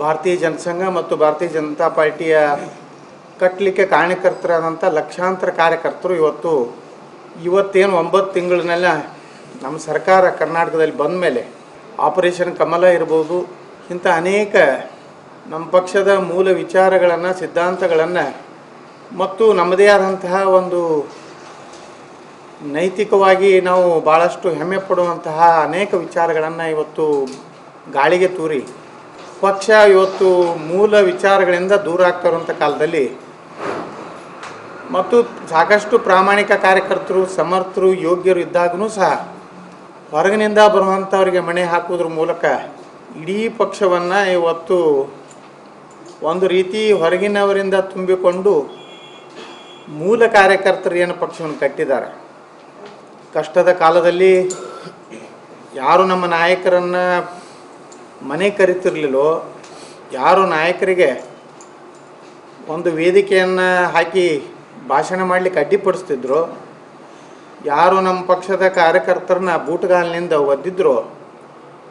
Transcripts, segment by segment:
ಭಾರತೀಯ ಜನಸಂಘ ಮತ್ತು ಭಾರತೀಯ ಜನತಾ ಪಾರ್ಟಿಯ ಕಟ್ಟಲಿಕ್ಕೆ ಕಾರಣಕರ್ತರಾದಂಥ ಲಕ್ಷಾಂತರ ಕಾರ್ಯಕರ್ತರು ಇವತ್ತೇನು 9 ತಿಂಗಳಿನೆಲ್ಲ ನಮ್ಮ ಸರ್ಕಾರ ಕರ್ನಾಟಕದಲ್ಲಿ ಬಂದ ಮೇಲೆ ಆಪರೇಷನ್ ಕಮಲ ಇರ್ಬೋದು, ಇಂಥ ಅನೇಕ ನಮ್ಮ ಪಕ್ಷದ ಮೂಲ ವಿಚಾರಗಳನ್ನು, ಸಿದ್ಧಾಂತಗಳನ್ನು ಮತ್ತು ನಮ್ಮದೇ ಆದಂತಹ ಒಂದು ನೈತಿಕವಾಗಿ ನಾವು ಭಾಳಷ್ಟು ಹೆಮ್ಮೆ ಪಡುವಂತಹ ಅನೇಕ ವಿಚಾರಗಳನ್ನು ಇವತ್ತು ಗಾಳಿಗೆ ತೂರಿ ಪಕ್ಷ ಇವತ್ತು ಮೂಲ ವಿಚಾರಗಳಿಂದ ದೂರ ಆಗ್ತಿರುವಂಥ ಕಾಲದಲ್ಲಿ ಮತ್ತು ಸಾಕಷ್ಟು ಪ್ರಾಮಾಣಿಕ ಕಾರ್ಯಕರ್ತರು, ಸಮರ್ಥರು, ಯೋಗ್ಯರು ಇದ್ದಾಗೂ ಸಹ ಹೊರಗಿನಿಂದ ಬರುವಂಥವರಿಗೆ ಮಣೆ ಹಾಕುವುದ್ರ ಮೂಲಕ ಇಡೀ ಪಕ್ಷವನ್ನು ಇವತ್ತು ಒಂದು ರೀತಿ ಹೊರಗಿನವರಿಂದ ತುಂಬಿಕೊಂಡು ಮೂಲ ಕಾರ್ಯಕರ್ತರು ಏನು ಪಕ್ಷವನ್ನು ಕಟ್ಟಿದ್ದಾರೆ. ಕಷ್ಟದ ಕಾಲದಲ್ಲಿ ಯಾರು ನಮ್ಮ ನಾಯಕರನ್ನು ಮನೆ ಕರಿತಿರ್ಲಿಲ್ಲೋ, ಯಾರು ನಾಯಕರಿಗೆ ಒಂದು ವೇದಿಕೆಯನ್ನು ಹಾಕಿ ಭಾಷಣ ಮಾಡಲಿಕ್ಕೆ ಅಡ್ಡಿಪಡಿಸ್ತಿದ್ರು, ಯಾರು ನಮ್ಮ ಪಕ್ಷದ ಕಾರ್ಯಕರ್ತರನ್ನ ಬೂಟುಗಾಲಿನಿಂದ ಒದ್ದಿದ್ರು,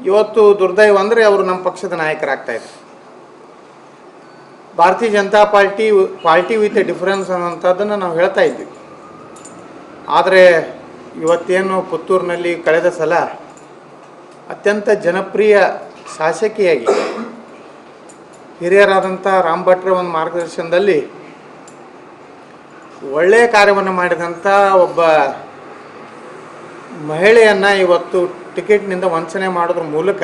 ಇವತ್ತು ದುರ್ದೈವ ಅಂದರೆ ಅವರು ನಮ್ಮ ಪಕ್ಷದ ನಾಯಕರಾಗ್ತಾಯಿದ್ರು. Bharatiya Janata Party with a difference ಅನ್ನೋಂಥದ್ದನ್ನು ನಾವು ಹೇಳ್ತಾ ಇದ್ವಿ. ಆದರೆ ಇವತ್ತೇನು ಪುತ್ತೂರಿನಲ್ಲಿ ಕಳೆದ ಸಲ ಅತ್ಯಂತ ಜನಪ್ರಿಯ ಶಾಸಕಿಯಾಗಿ ಹಿರಿಯರಾದಂಥ ರಾಮ್ ಭಟ್ರ ಒಂದು ಮಾರ್ಗದರ್ಶನದಲ್ಲಿ ಒಳ್ಳೆಯ ಕಾರ್ಯವನ್ನು ಮಾಡಿದಂಥ ಒಬ್ಬ ಮಹಿಳೆಯನ್ನು ಇವತ್ತು ಟಿಕೆಟ್ನಿಂದ ವಂಚನೆ ಮಾಡೋದ್ರ ಮೂಲಕ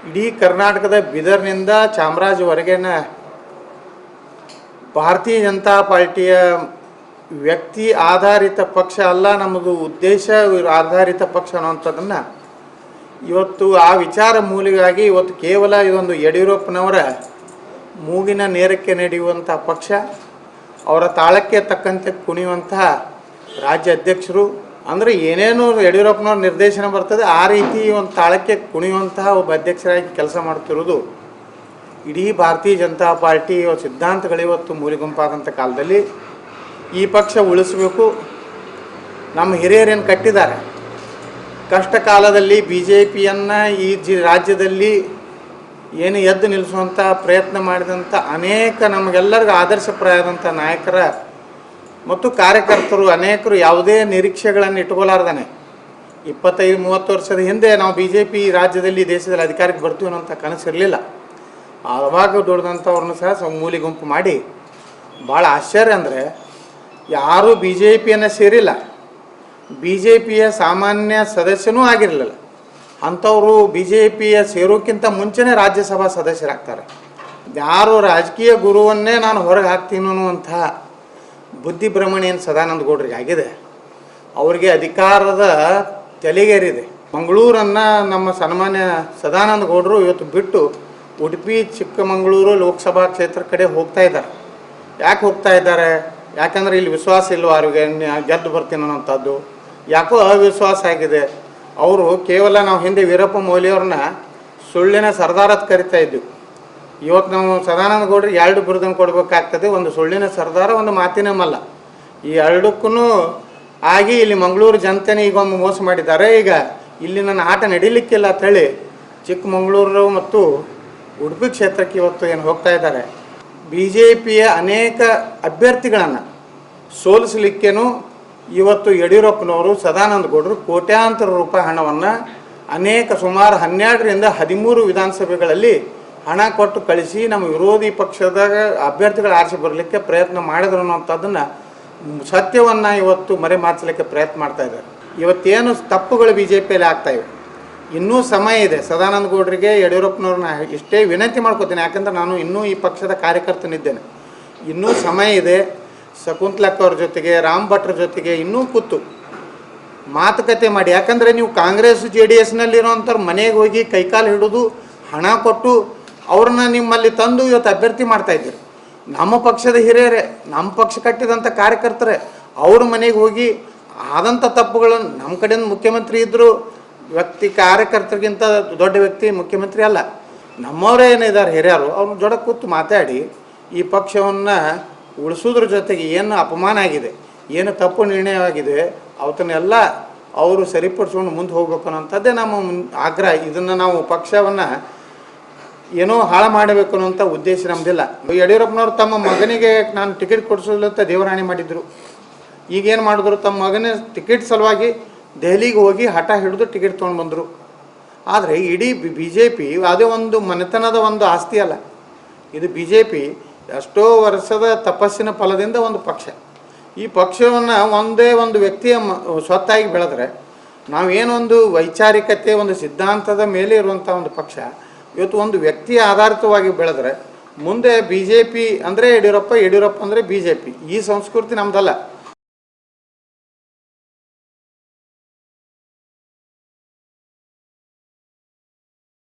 ಇಡೀ ಕರ್ನಾಟಕದ ಬೀದರ್ನಿಂದ ಚಾಮರಾಜವರೆಗಿನ ಭಾರತೀಯ ಜನತಾ ಪಾರ್ಟಿಯ ವ್ಯಕ್ತಿ ಆಧಾರಿತ ಪಕ್ಷ ಅಲ್ಲ, ನಮ್ಮದು ಉದ್ದೇಶ ಆಧಾರಿತ ಪಕ್ಷ ಅನ್ನೋವಂಥದ್ದನ್ನು ಇವತ್ತು ಆ ವಿಚಾರ ಮೂಲಿಗಾಗಿ ಇವತ್ತು ಕೇವಲ ಇದೊಂದು ಯಡಿಯೂರಪ್ಪನವರ ಮೂಗಿನ ನೇರಕ್ಕೆ ನಡೆಯುವಂಥ ಪಕ್ಷ, ಅವರ ತಾಳಕ್ಕೆ ತಕ್ಕಂತೆ ಕುಣಿಯುವಂತಹ ರಾಜ್ಯ ಅಧ್ಯಕ್ಷರು, ಅಂದರೆ ಏನೇನು ಯಡಿಯೂರಪ್ಪನವ್ರ ನಿರ್ದೇಶನ ಬರ್ತದೆ ಆ ರೀತಿ ಒಂದು ತಾಳಕ್ಕೆ ಕುಣಿಯುವಂತಹ ಒಬ್ಬ ಅಧ್ಯಕ್ಷರಾಗಿ ಕೆಲಸ ಮಾಡ್ತಿರೋದು ಇಡೀ ಭಾರತೀಯ ಜನತಾ ಪಾರ್ಟಿ ಸಿದ್ಧಾಂತಗಳಿವತ್ತು ಮೂಲಿಗುಂಪಾದಂಥ ಕಾಲದಲ್ಲಿ ಈ ಪಕ್ಷ ಉಳಿಸಬೇಕು. ನಮ್ಮ ಹಿರಿಯರೇನು ಕಟ್ಟಿದ್ದಾರೆ, ಕಷ್ಟ ಕಾಲದಲ್ಲಿ ಬಿ ಜೆ ಪಿಯನ್ನು ಈ ರಾಜ್ಯದಲ್ಲಿ ಏನು ಎದ್ದು ನಿಲ್ಲಿಸುವಂಥ ಪ್ರಯತ್ನ ಮಾಡಿದಂಥ ಅನೇಕ ನಮಗೆಲ್ಲರಿಗೂ ಆದರ್ಶಪ್ರಾಯದಂಥ ನಾಯಕರ ಮತ್ತು ಕಾರ್ಯಕರ್ತರು ಅನೇಕರು ಯಾವುದೇ ನಿರೀಕ್ಷೆಗಳನ್ನು ಇಟ್ಕೊಲಾರ್ದಾನೆ 25-30 ವರ್ಷದ ಹಿಂದೆ ನಾವು ಬಿ ಜೆ ಪಿ ರಾಜ್ಯದಲ್ಲಿ ದೇಶದಲ್ಲಿ ಅಧಿಕಾರಕ್ಕೆ ಬರ್ತೀವಿ ಅನ್ನೋಂಥ ಕನಸಿರಲಿಲ್ಲ. ಆವಾಗ ದುಡ್ದಂಥವ್ರನ್ನ ಸಹ ಮೂಲಿ ಗುಂಪು ಮಾಡಿ ಭಾಳ ಆಶ್ಚರ್ಯ ಅಂದರೆ ಯಾರೂ ಬಿ ಜೆ ಪಿಯನ್ನು ಸೇರಿಲ್ಲ, ಬಿ ಜೆ ಪಿಯ ಸಾಮಾನ್ಯ ಸದಸ್ಯನೂ ಆಗಿರಲಿಲ್ಲ. ಅಂಥವರು ಬಿ ಜೆ ಪಿಯ ಸೇರೋಕ್ಕಿಂತ ಮುಂಚೆನೇ ರಾಜ್ಯಸಭಾ ಸದಸ್ಯರಾಗ್ತಾರೆ. ಯಾರು ರಾಜಕೀಯ ಗುರುವನ್ನೇ ನಾನು ಹೊರಗೆ ಹಾಕ್ತೀನಿ ಅನ್ನುವಂಥ ಬುದ್ಧಿಭ್ರಮಣೆ ಏನು ಸದಾನಂದ ಗೌಡರಿಗೆ ಆಗಿದೆ, ಅವರಿಗೆ ಅಧಿಕಾರದ ತಲೆಗೇರಿದೆ. ಮಂಗಳೂರನ್ನು ನಮ್ಮ ಸನ್ಮಾನ್ಯ ಸದಾನಂದ ಗೌಡರು ಇವತ್ತು ಬಿಟ್ಟು ಉಡುಪಿ ಚಿಕ್ಕಮಗಳೂರು ಲೋಕಸಭಾ ಕ್ಷೇತ್ರ ಕಡೆ ಹೋಗ್ತಾ ಇದ್ದಾರೆ. ಯಾಕೆ ಹೋಗ್ತಾ ಇದ್ದಾರೆ? ಯಾಕಂದರೆ ಇಲ್ಲಿ ವಿಶ್ವಾಸ ಇಲ್ವ ಅವ್ರಿಗೆ ಗೆದ್ದು ಬರ್ತೀನಿ ಅನ್ನೋಂಥದ್ದು, ಯಾಕೋ ಅವಿಶ್ವಾಸ ಆಗಿದೆ. ಅವರು ಕೇವಲ ನಾವು ಹಿಂದೆ ವೀರಪ್ಪ ಮೊಯ್ಲಿಯವ್ರನ್ನ ಸುಳ್ಳಿನ ಸರ್ದಾರ ಅಂತ ಕರಿತಾ ಇದ್ವಿ. ಇವತ್ತು ನಾವು ಸದಾನಂದ ಗೌಡರಿಗೆ 2 ಬಿರುದನ್ನು ಕೊಡಬೇಕಾಗ್ತದೆ, ಒಂದು ಸುಳ್ಳಿನ ಸರ್ದಾರ, ಒಂದು ಮಾತಿನ ಮಲ್ಲ. ಈ ಎರಡಕ್ಕೂ ಆಗಿ ಇಲ್ಲಿ ಮಂಗಳೂರು ಜನತೆನೇ ಈಗೊಮ್ಮೆ ಮೋಸ ಮಾಡಿದ್ದಾರೆ. ಈಗ ಇಲ್ಲಿ ನನ್ನ ಆಟ ನಡೀಲಿಕ್ಕಿಲ್ಲ ಅಂತೇಳಿ ಚಿಕ್ಕಮಗಳೂರು ಮತ್ತು ಉಡುಪಿ ಕ್ಷೇತ್ರಕ್ಕೆ ಇವತ್ತು ಏನು ಹೋಗ್ತಾ ಇದ್ದಾರೆ. ಬಿ ಜೆ ಪಿಯ ಅನೇಕ ಅಭ್ಯರ್ಥಿಗಳನ್ನು ಸೋಲಿಸಲಿಕ್ಕೇನು ಇವತ್ತು ಯಡಿಯೂರಪ್ಪನವರು, ಸದಾನಂದ ಗೌಡರು ಕೋಟ್ಯಾಂತರ ರೂಪಾಯಿ ಹಣವನ್ನು ಸುಮಾರು 12ರಿಂದ 13 ವಿಧಾನಸಭೆಗಳಲ್ಲಿ ಹಣ ಕೊಟ್ಟು ಕಳಿಸಿ ನಮ್ಮ ವಿರೋಧಿ ಪಕ್ಷದ ಅಭ್ಯರ್ಥಿಗಳು ಆರಿಸಿ ಬರಲಿಕ್ಕೆ ಪ್ರಯತ್ನ ಮಾಡಿದ್ರು ಅನ್ನೋಂಥದ್ದನ್ನು ಸತ್ಯವನ್ನು ಇವತ್ತು ಮರೆಮಾಚಲಿಕ್ಕೆ ಪ್ರಯತ್ನ ಮಾಡ್ತಾ ಇದ್ದಾರೆ. ಇವತ್ತೇನು ತಪ್ಪುಗಳು ಬಿ ಜೆ ಪಿಯಲ್ಲಿ ಆಗ್ತಾಯಿವೆ, ಇನ್ನೂ ಸಮಯ ಇದೆ. ಸದಾನಂದ ಗೌಡರಿಗೆ ಯಡಿಯೂರಪ್ಪನವ್ರನ್ನ ಇಷ್ಟೇ ವಿನಂತಿ ಮಾಡ್ಕೋತೀನಿ, ಯಾಕಂದ್ರೆ ನಾನು ಇನ್ನೂ ಈ ಪಕ್ಷದ ಕಾರ್ಯಕರ್ತನಿದ್ದೇನೆ, ಇನ್ನೂ ಸಮಯ ಇದೆ. ಶಕುಂತಲಕ್ಕ ಅವ್ರ ಜೊತೆಗೆ, ರಾಮ್ ಭಟ್ರ ಜೊತೆಗೆ ಇನ್ನೂ ಕೂತು ಮಾತುಕತೆ ಮಾಡಿ. ಯಾಕಂದರೆ ನೀವು ಕಾಂಗ್ರೆಸ್ JDSನಲ್ಲಿರೋಂಥವ್ರು ಮನೆಗೆ ಹೋಗಿ ಕೈಕಾಲು ಹಿಡಿದು ಹಣ ಕೊಟ್ಟು ಅವ್ರನ್ನ ನಿಮ್ಮಲ್ಲಿ ತಂದು ಇವತ್ತು ಅಭ್ಯರ್ಥಿ ಮಾಡ್ತಾಯಿದ್ದೀರಿ. ನಮ್ಮ ಪಕ್ಷದ ಹಿರಿಯರೇ, ನಮ್ಮ ಪಕ್ಷ ಕಟ್ಟಿದಂಥ ಕಾರ್ಯಕರ್ತರೇ ಅವ್ರ ಮನೆಗೆ ಹೋಗಿ ಆದಂಥ ತಪ್ಪುಗಳನ್ನು, ನಮ್ಮ ಕಡೆಯಿಂದ ಮುಖ್ಯಮಂತ್ರಿ ಇದ್ದರು, ವ್ಯಕ್ತಿ ಕಾರ್ಯಕರ್ತರಿಗಿಂತ ದೊಡ್ಡ ವ್ಯಕ್ತಿ ಮುಖ್ಯಮಂತ್ರಿ ಅಲ್ಲ, ನಮ್ಮವರೇ ಏನಿದ್ದಾರೆ ಹಿರಿಯರು, ಅವ್ರನ್ನ ಜೊತೆ ಕೂತು ಮಾತಾಡಿ ಈ ಪಕ್ಷವನ್ನು ಉಳಿಸೋದ್ರ ಜೊತೆಗೆ ಏನು ಅಪಮಾನ ಆಗಿದೆ, ಏನು ತಪ್ಪು ನಿರ್ಣಯವಾಗಿದೆ ಅವತ್ತನ್ನೆಲ್ಲ ಅವರು ಸರಿಪಡಿಸ್ಕೊಂಡು ಮುಂದೆ ಹೋಗ್ಬೇಕು ಅನ್ನೋಂಥದ್ದೇ ನಮ್ಮ ಆಗ್ರಹ. ಇದನ್ನು ನಾವು ಪಕ್ಷವನ್ನು ಏನೋ ಹಾಳು ಮಾಡಬೇಕು ಅನ್ನೋಂಥ ಉದ್ದೇಶ ನಮ್ಮದಿಲ್ಲ. ಯಡಿಯೂರಪ್ಪನವ್ರು ತಮ್ಮ ಮಗನಿಗೆ ನಾನು ಟಿಕೆಟ್ ಕೊಡಿಸಲಂತ ದೇವರಾಣಿ ಮಾಡಿದರು. ಈಗೇನು ಮಾಡಿದ್ರು, ತಮ್ಮ ಮಗನ ಟಿಕೆಟ್ ಸಲುವಾಗಿ ದೆಹಲಿಗೆ ಹೋಗಿ ಹಠ ಹಿಡಿದು ಟಿಕೆಟ್ ತೊಗೊಂಡು ಬಂದರು. ಆದರೆ ಇಡೀ ಬಿ ಜೆ ಪಿ ಅದೇ ಒಂದು ಮನೆತನದ ಒಂದು ಆಸ್ತಿ ಅಲ್ಲ. ಇದು ಬಿ ಜೆ ಪಿ ಎಷ್ಟೋ ವರ್ಷದ ತಪಸ್ಸಿನ ಫಲದಿಂದ ಒಂದು ಪಕ್ಷ. ಈ ಪಕ್ಷವನ್ನು ಒಂದೇ ಒಂದು ವ್ಯಕ್ತಿಯ ಸ್ವತ್ತಾಗಿ ಬೆಳೆದ್ರೆ, ನಾವೇನೊಂದು ವೈಚಾರಿಕತೆ ಒಂದು ಸಿದ್ಧಾಂತದ ಮೇಲೆ ಇರುವಂಥ ಒಂದು ಪಕ್ಷ ಇವತ್ತು ಒಂದು ವ್ಯಕ್ತಿಯ ಆಧಾರಿತವಾಗಿ ಬೆಳೆದ್ರೆ ಮುಂದೆ ಬಿ ಜೆ ಪಿ ಅಂದರೆ ಯಡಿಯೂರಪ್ಪ, ಯಡಿಯೂರಪ್ಪ ಅಂದರೆ ಬಿ ಜೆ ಪಿ, ಈ ಸಂಸ್ಕೃತಿ ನಮ್ಮದಲ್ಲ.